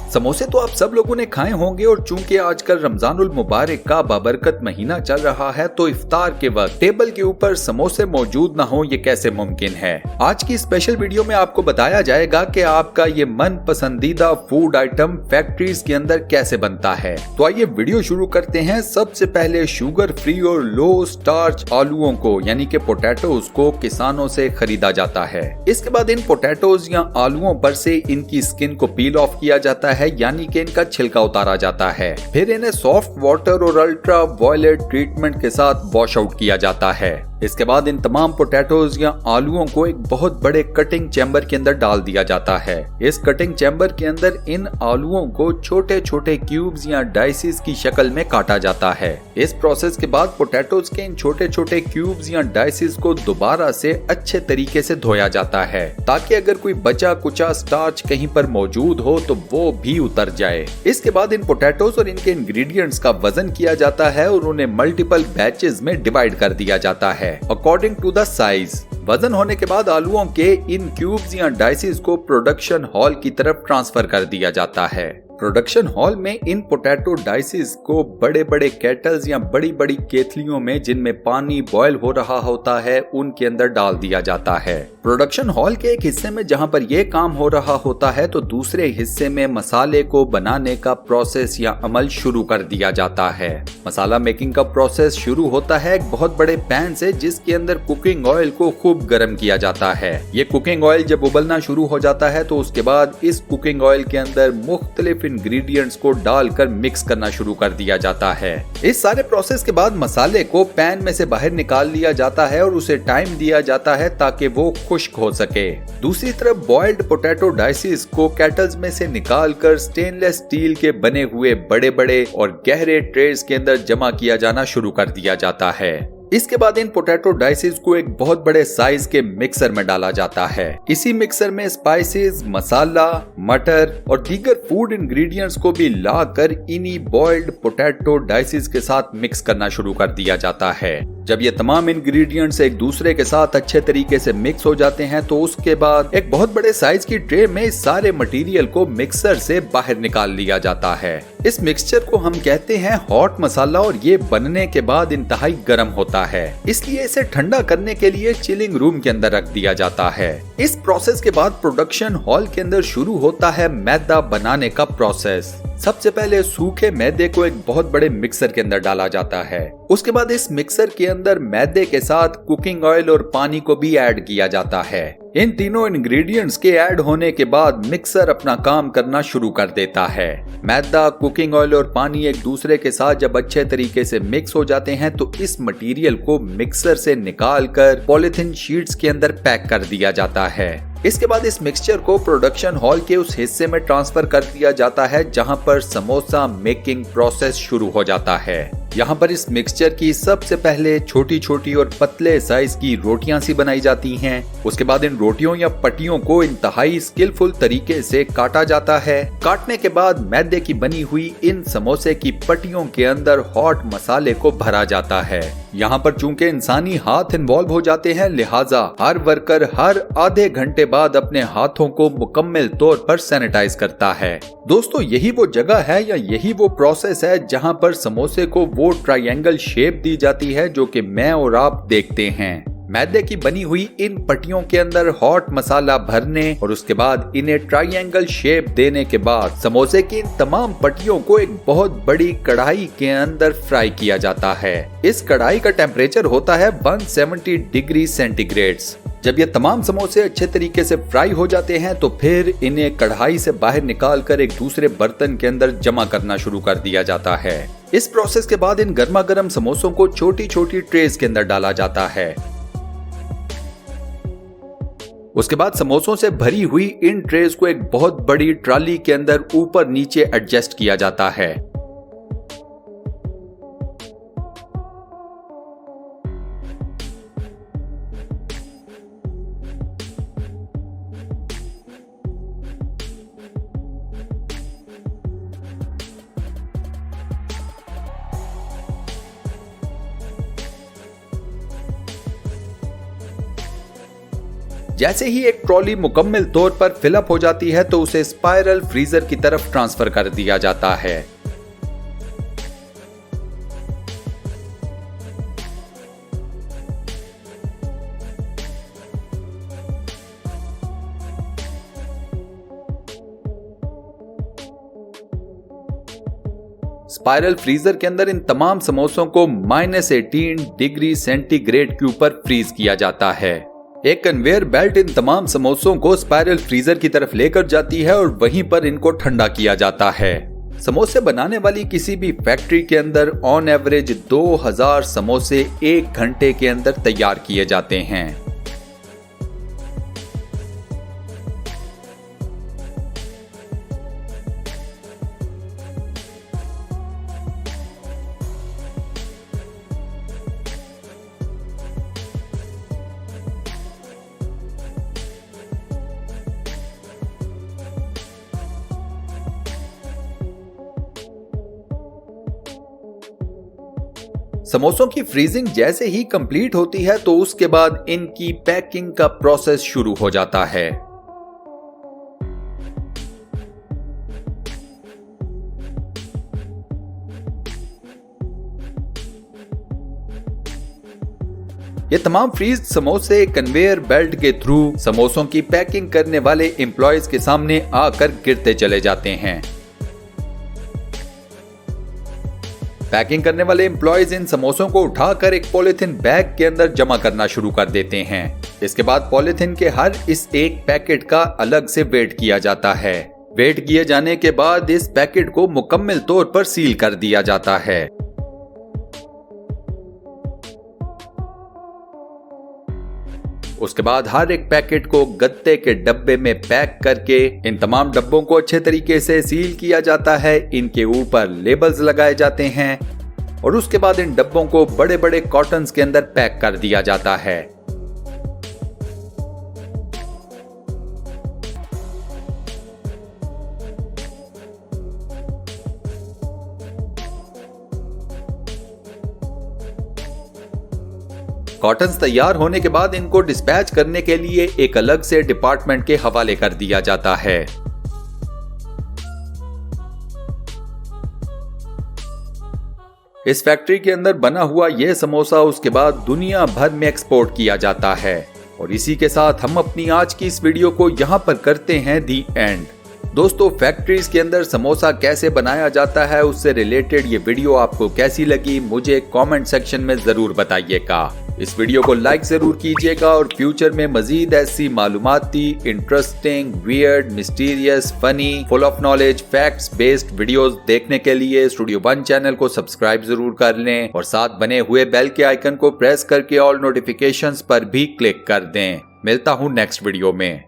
समोसे तो आप सब लोगों ने खाए होंगे और चूंकि आजकल रमजानुल मुबारक का बाबरकत महीना चल रहा है तो इफ्तार के वक्त टेबल के ऊपर समोसे मौजूद ना हो ये कैसे मुमकिन है। आज की स्पेशल वीडियो में आपको बताया जाएगा कि आपका ये मन पसंदीदा फूड आइटम फैक्ट्रीज के अंदर कैसे बनता है। तो आइए वीडियो शुरू करते हैं। सबसे पहले शुगर फ्री और लो स्टार्च आलूओं को यानी कि पोटैटोज को किसानों से खरीदा जाता है। इसके बाद इन पोटैटोज या आलूओं पर से इनकी स्किन को पील ऑफ किया जाता है यानी कि इनका छिलका उतारा जाता है। फिर इन्हें सॉफ्ट वाटर और अल्ट्रा वायलेट ट्रीटमेंट के साथ वॉश आउट किया जाता है। इसके बाद इन तमाम पोटैटोज या आलूओं को एक बहुत बड़े कटिंग चैम्बर के अंदर डाल दिया जाता है। इस कटिंग चैम्बर के अंदर इन आलूओं को छोटे छोटे क्यूब्स या डाइसेस की शक्ल में काटा जाता है। इस प्रोसेस के बाद पोटैटोज के इन छोटे छोटे क्यूब्स या डाइसेस को दोबारा से अच्छे तरीके से धोया जाता है ताकि अगर कोई बचा कुचा स्टार्च कहीं पर मौजूद हो तो वो भी उतर जाए। इसके बाद इन पोटैटोज और इनके इंग्रेडिएंट्स का वजन किया जाता है और उन्हें मल्टीपल बैचेस में डिवाइड कर दिया जाता है अकॉर्डिंग टू द साइज। वजन होने के बाद आलूओं के इन क्यूब्स या डाइसेस को प्रोडक्शन हॉल की तरफ ट्रांसफर कर दिया जाता है। प्रोडक्शन हॉल में इन पोटैटो डाइसेस को बड़े बड़े केटल्स या बड़ी बड़ी केतलियों में जिनमें पानी बॉयल हो रहा होता है उनके अंदर डाल दिया जाता है। प्रोडक्शन हॉल के एक हिस्से में जहां पर यह काम हो रहा होता है तो दूसरे हिस्से में मसाले को बनाने का प्रोसेस या अमल शुरू कर दिया जाता है। मसाला मेकिंग का प्रोसेस शुरू होता है एक बहुत बड़े पैन से जिसके अंदर कुकिंग ऑयल को खूब गर्म किया जाता है। ये कुकिंग ऑयल जब उबलना शुरू हो जाता है तो उसके बाद इस कुकिंग ऑयल के अंदर मुख्तलिफ इंग्रेडिएंट्स को डालकर मिक्स करना शुरू कर दिया जाता है। इस सारे प्रोसेस के बाद मसाले को पैन में से बाहर निकाल लिया जाता है और उसे टाइम दिया जाता है ताकि वो खुश्क हो सके। दूसरी तरफ बॉइल्ड पोटैटो डाइसेस को केटल्स में से निकालकर स्टेनलेस स्टील के बने हुए बड़े बड़े और गहरे ट्रेस के अंदर जमा किया जाना शुरू कर दिया जाता है। इसके बाद इन पोटैटो डाइसेस को एक बहुत बड़े साइज के मिक्सर में डाला जाता है। इसी मिक्सर में स्पाइसेस, मसाला, मटर और दीगर फूड इंग्रेडिएंट्स को भी लाकर इन्हीं बॉइल्ड पोटैटो डाइसेस के साथ मिक्स करना शुरू कर दिया जाता है। जब ये तमाम इंग्रेडिएंट्स एक दूसरे के साथ अच्छे तरीके से मिक्स हो जाते हैं तो उसके बाद एक बहुत बड़े साइज की ट्रे में इस सारे मटेरियल को मिक्सर से बाहर निकाल लिया जाता है। इस मिक्सचर को हम कहते हैं हॉट मसाला और ये बनने के बाद इंतहाई गर्म होता है, इसलिए इसे ठंडा करने के लिए चिलिंग रूम के अंदर रख दिया जाता है। इस प्रोसेस के बाद प्रोडक्शन हॉल के अंदर शुरू होता है मैदा बनाने का प्रोसेस। सबसे पहले सूखे मैदे को एक बहुत बड़े मिक्सर के अंदर डाला जाता है। उसके बाद इस मिक्सर के अंदर मैदे के साथ कुकिंग ऑयल और पानी को भी ऐड किया जाता है। इन तीनों इंग्रेडिएंट्स के ऐड होने के बाद मिक्सर अपना काम करना शुरू कर देता है। मैदा, कुकिंग ऑयल और पानी एक दूसरे के साथ जब अच्छे तरीके से मिक्स हो जाते हैं तो इस मटेरियल को मिक्सर से निकालकर पॉलिथीन शीट्स के अंदर पैक कर दिया जाता है। इसके बाद इस मिक्सचर को प्रोडक्शन हॉल के उस हिस्से में ट्रांसफर कर दिया जाता है जहां पर समोसा मेकिंग प्रोसेस शुरू हो जाता है। यहाँ पर इस मिक्सचर की सबसे पहले छोटी छोटी और पतले साइज की रोटियां सी बनाई जाती हैं। उसके बाद इन रोटियों या पट्टियों को इंतहाई स्किलफुल तरीके से काटा जाता है। काटने के बाद मैदे की बनी हुई इन समोसे की पट्टियों के अंदर हॉट मसाले को भरा जाता है। यहाँ पर चूंकि इंसानी हाथ इन्वॉल्व हो जाते हैं लिहाजा हर वर्कर हर आधे घंटे बाद अपने हाथों को मुकम्मल तौर पर सैनिटाइज करता है। दोस्तों यही वो जगह है या यही वो प्रोसेस है जहाँ पर समोसे को वो ट्रायंगल शेप दी जाती है जो कि मैं और आप देखते हैं। मैदे की बनी हुई इन पट्टियों के अंदर हॉट मसाला भरने और उसके बाद इन्हें ट्रायंगल शेप देने के बाद समोसे की इन तमाम पट्टियों को एक बहुत बड़ी कढ़ाई के अंदर फ्राई किया जाता है। इस कढ़ाई का टेम्परेचर होता है 170 डिग्री सेंटीग्रेड। जब ये तमाम समोसे अच्छे तरीके से फ्राई हो जाते हैं तो फिर इन्हें कढ़ाई से बाहर निकालकर एक दूसरे बर्तन के अंदर जमा करना शुरू कर दिया जाता है। इस प्रोसेस के बाद इन गर्मा गर्म समोसों को छोटी छोटी ट्रेस के अंदर डाला जाता है। उसके बाद समोसों से भरी हुई इन ट्रेस को एक बहुत बड़ी ट्रॉली के अंदर ऊपर नीचे एडजस्ट किया जाता है। जैसे ही एक ट्रॉली मुकम्मल तौर पर फिलअप हो जाती है तो उसे स्पाइरल फ्रीजर की तरफ ट्रांसफर कर दिया जाता है। स्पाइरल फ्रीजर के अंदर इन तमाम समोसों को -18 डिग्री सेंटीग्रेड के ऊपर फ्रीज किया जाता है। एक कन्वेयर बेल्ट इन तमाम समोसों को स्पाइरल फ्रीजर की तरफ लेकर जाती है और वहीं पर इनको ठंडा किया जाता है। समोसे बनाने वाली किसी भी फैक्ट्री के अंदर ऑन एवरेज 2000 समोसे 1 घंटे के अंदर तैयार किए जाते हैं। समोसों की फ्रीजिंग जैसे ही कंप्लीट होती है तो उसके बाद इनकी पैकिंग का प्रोसेस शुरू हो जाता है। ये तमाम फ्रीज समोसे कन्वेयर बेल्ट के थ्रू समोसों की पैकिंग करने वाले एम्प्लॉयज के सामने आकर गिरते चले जाते हैं। पैकिंग करने वाले एम्प्लॉयज इन समोसों को उठाकर एक पॉलिथीन बैग के अंदर जमा करना शुरू कर देते हैं। इसके बाद पॉलिथीन के हर इस एक पैकेट का अलग से वेट किया जाता है। वेट किए जाने के बाद इस पैकेट को मुकम्मल तौर पर सील कर दिया जाता है। उसके बाद हर एक पैकेट को गत्ते के डब्बे में पैक करके इन तमाम डब्बों को अच्छे तरीके से सील किया जाता है। इनके ऊपर लेबल्स लगाए जाते हैं और उसके बाद इन डब्बों को बड़े बड़े कॉटन्स के अंदर पैक कर दिया जाता है। कॉटन्स तैयार होने के बाद इनको डिस्पैच करने के लिए एक अलग से डिपार्टमेंट के हवाले कर दिया जाता है। इस फैक्ट्री के अंदर बना हुआ यह समोसा उसके बाद दुनिया भर में एक्सपोर्ट किया जाता है। और इसी के साथ हम अपनी आज की इस वीडियो को यहां पर करते हैं दी एंड। दोस्तों, फैक्ट्रीज के अंदर समोसा कैसे बनाया जाता है उससे रिलेटेड ये वीडियो आपको कैसी लगी मुझे कमेंट सेक्शन में जरूर बताइएगा। इस वीडियो को लाइक जरूर कीजिएगा और फ्यूचर में मजीद ऐसी मालूमाती, interesting, weird, mysterious, funny, full of knowledge, facts based videos देखने के लिए स्टूडियो 1 चैनल को सब्सक्राइब जरूर कर लें और साथ बने हुए बेल के आइकन को प्रेस करके ऑल नोटिफिकेशंस पर भी क्लिक कर दें। मिलता हूं नेक्स्ट वीडियो में।